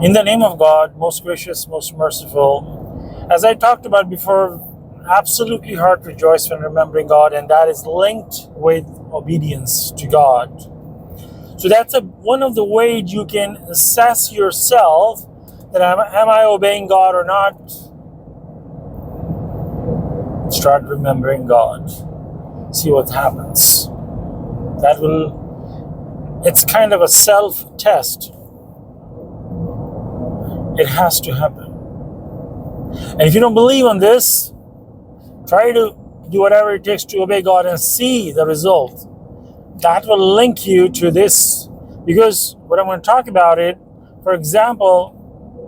In the name of God, most gracious, most merciful, as I talked about before, absolutely heart rejoice when remembering God, and that is linked with obedience to God. So that's one of the ways you can assess yourself that am I obeying God or not? Start remembering God. See what happens. It's kind of a self-test. It has to happen. And if you don't believe on this, try to do whatever it takes to obey God and see the result. That will link you to this. Because what I'm going to talk about it, for example,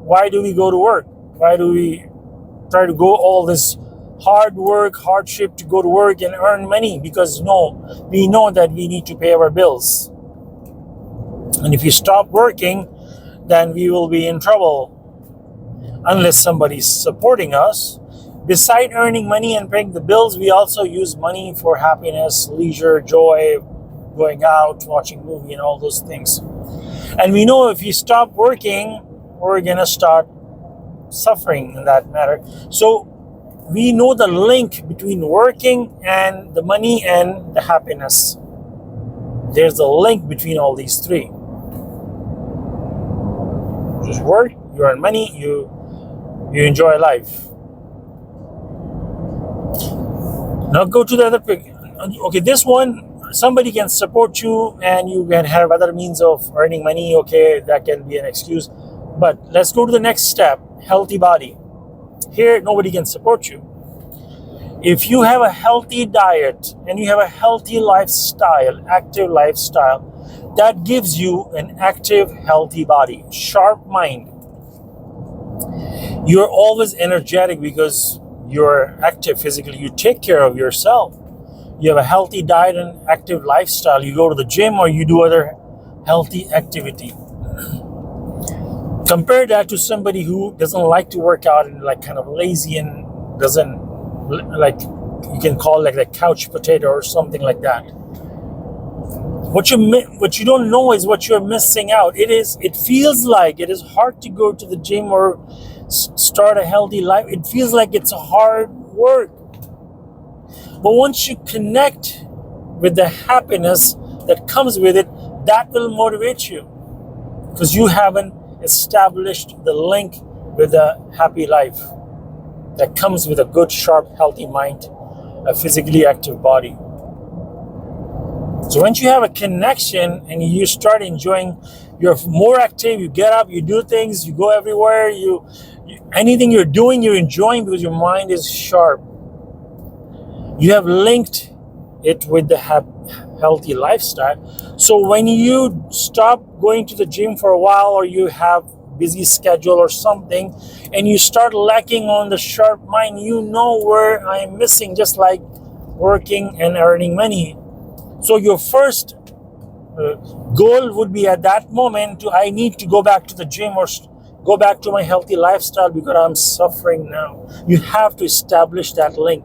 why do we go to work? Why do we try to go all this hard work, hardship to go to work and earn money? Because we know that we need to pay our bills. And if you stop working, then we will be in trouble unless somebody's supporting us. Beside earning money and paying the bills, we also use money for happiness, leisure, joy, going out, watching a movie, and all those things. And we know if you stop working, we're going to start suffering in that matter. So we know the link between working and the money and the happiness. There's a link between all these three. Just work, you earn money, you enjoy life. Now go to the other picture. Okay, this one, somebody can support you and you can have other means of earning money. Okay, that can be an excuse. But let's go to the next step, healthy body. Here, nobody can support you. If you have a healthy diet and you have a healthy lifestyle, active lifestyle, that gives you an active, healthy body, sharp mind. You're always energetic because you're active physically. You take care of yourself. You have a healthy diet and active lifestyle. You go to the gym or you do other healthy activity. Compare that to somebody who doesn't like to work out and like kind of lazy and doesn't, like you can call like a couch potato or something like that. What you don't know is what you're missing out. It feels like it is hard to go to the gym or start a healthy life. It feels like it's a hard work. But once you connect with the happiness that comes with it, that will motivate you because you haven't established the link with a happy life that comes with a good, sharp, healthy mind, a physically active body. So once you have a connection and you start enjoying, you're more active, you get up, you do things, you go everywhere, anything you're doing, you're enjoying because your mind is sharp. You have linked it with the healthy lifestyle. So when you stop going to the gym for a while or you have busy schedule or something and you start lacking on the sharp mind, you know where I'm missing, just like working and earning money. So your first goal would be at that moment I need to go back to the gym or go back to my healthy lifestyle because I'm suffering now. You have to establish that link.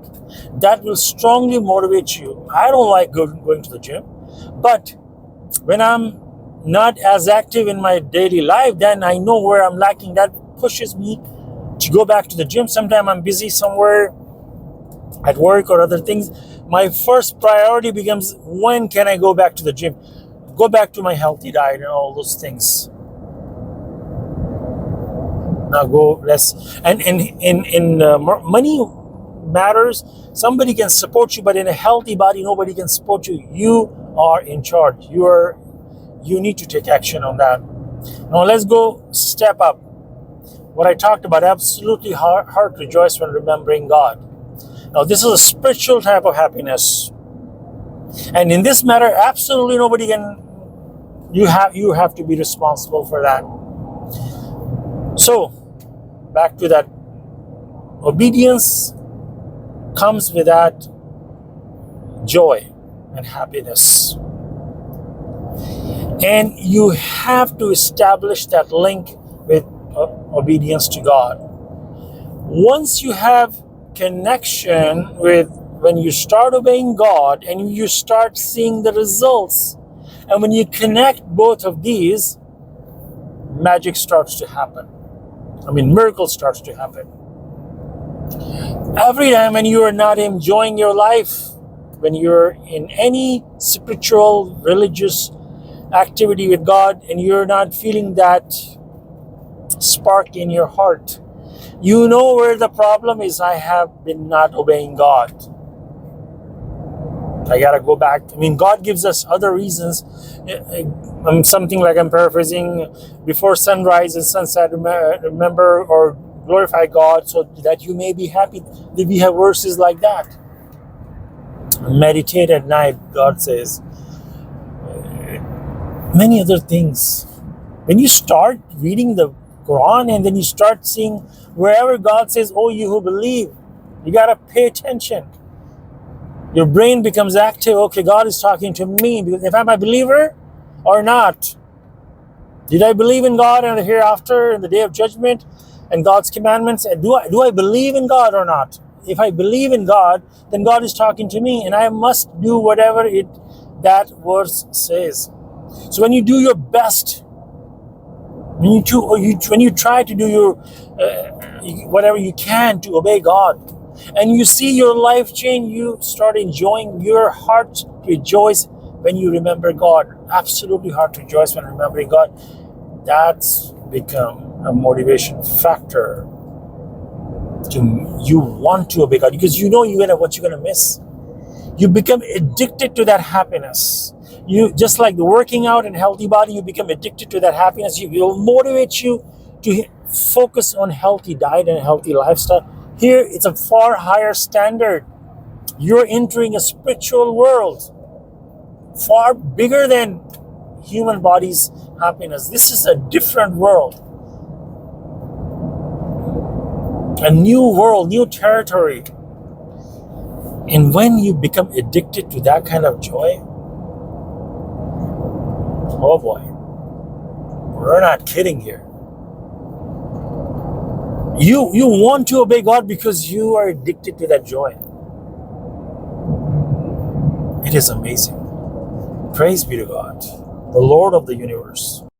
That will strongly motivate you. I don't like going to the gym, but when I'm not as active in my daily life, then I know where I'm lacking. That pushes me to go back to the gym. Sometimes I'm busy somewhere at work or other things. My first priority becomes, when can I go back to the gym? Go back to my healthy diet and all those things. Now go less. And in money matters. Somebody can support you, but in a healthy body, nobody can support you. You are in charge. You need to take action on that. Now let's go step up. What I talked about, absolutely heart rejoice when remembering God. Now this is a spiritual type of happiness. And in this matter, absolutely nobody can, you have to be responsible for that. So, back to that, obedience comes with that joy and happiness. And you have to establish that link with obedience to God. Once you have connection with, when you start obeying God and you start seeing the results, and when you connect both of these, magic starts to happen. Miracles starts to happen. Every time when you are not enjoying your life, when you're in any spiritual, religious activity with God, and you're not feeling that spark in your heart, you know where the problem is. I have been not obeying God. I gotta go back. God gives us other reasons. Something like, I'm paraphrasing, before sunrise and sunset, remember or glorify God so that you may be happy. We have verses like that. Meditate at night, God says. Many other things. When you start reading the Quran and then you start seeing wherever God says, oh, you who believe, you gotta pay attention. Your brain becomes active. Okay, God is talking to me, because if I'm a believer or not. Did I believe in God and the hereafter and the day of judgment and God's commandments? Do I believe in God or not? If I believe in God, then God is talking to me, and I must do whatever that verse says. So when you do your best, when you try to do your whatever you can to obey God, and you see your life change, you start enjoying, your heart rejoice when you remember God. Absolutely heart rejoice when remembering God. That's become a motivation factor to you want to obey God, because you know what you're gonna miss. You become addicted to that happiness. You just like the working out and healthy body, you become addicted to that happiness. It will motivate you to focus on healthy diet and healthy lifestyle. Here, it's a far higher standard. You're entering a spiritual world far bigger than human body's happiness. This is a different world. A new world, new territory. And when you become addicted to that kind of joy, oh boy, we're not kidding here. You want to obey God because you are addicted to that joy. It is amazing. Praise be to God, the Lord of the universe.